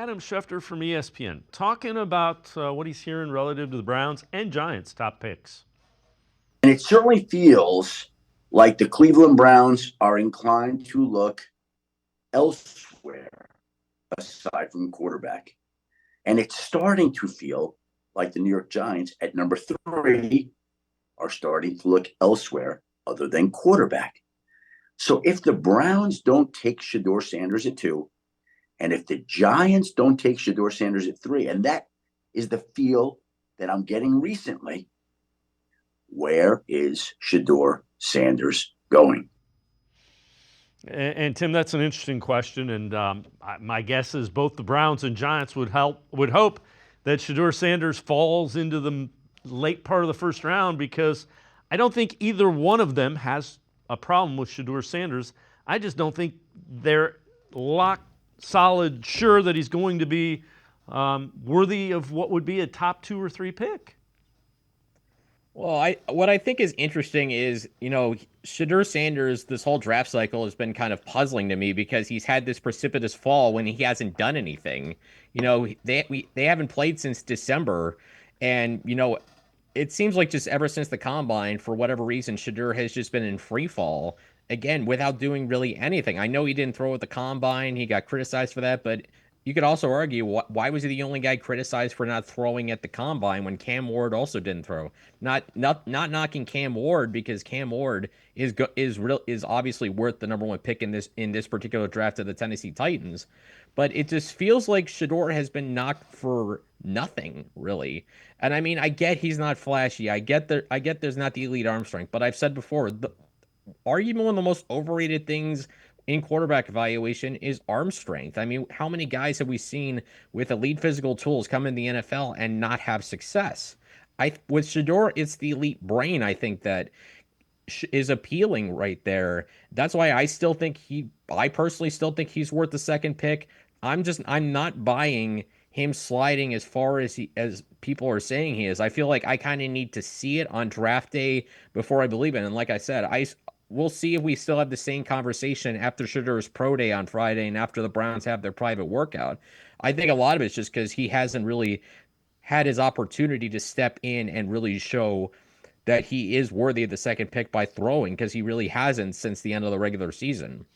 Adam Schefter from ESPN talking about what he's hearing relative to the Browns and Giants' top picks. And it certainly feels like the Cleveland Browns are inclined to look elsewhere aside from quarterback. And it's starting to feel like the New York Giants at number 3 are starting to look elsewhere other than quarterback. So if the Browns don't take Shedeur Sanders at 2, and if the Giants don't take Shedeur Sanders at 3, and that is the feel that I'm getting recently, where is Shedeur Sanders going? And Tim, that's an interesting question. And my guess is both the Browns and Giants would hope that Shedeur Sanders falls into the late part of the first round, because I don't think either one of them has a problem with Shedeur Sanders. I just don't think they're locked, solid, sure that he's going to be worthy of what would be a top 2 or 3 pick. Well, what I think is interesting is, Shedeur Sanders, this whole draft cycle has been kind of puzzling to me because he's had this precipitous fall when he hasn't done anything. They haven't played since December, and it seems like just ever since the combine, for whatever reason, Shedeur has just been in free fall again without doing really anything. I know he didn't throw at the combine; he got criticized for that, but you could also argue why was he the only guy criticized for not throwing at the combine when Cam Ward also didn't throw? Not knocking Cam Ward, because Cam Ward is obviously worth the number 1 pick in this particular draft of the Tennessee Titans, but it just feels like Shedeur has been knocked for nothing really. And I mean, I get he's not flashy. I get there's not the elite arm strength, but I've said before, arguably one of the most overrated things in quarterback evaluation is arm strength. I mean, how many guys have we seen with elite physical tools come in the NFL and not have success? With Shedeur, it's the elite brain, I think, that is appealing right there. That's why I personally still think he's worth the second pick. I'm not buying him sliding as far as people are saying he is. I feel like I kind of need to see it on draft day before I believe it. And like I said, we'll see if we still have the same conversation after Shedur's pro day on Friday and after the Browns have their private workout. I think a lot of it's just because he hasn't really had his opportunity to step in and really show that he is worthy of the second pick by throwing, because he really hasn't since the end of the regular season.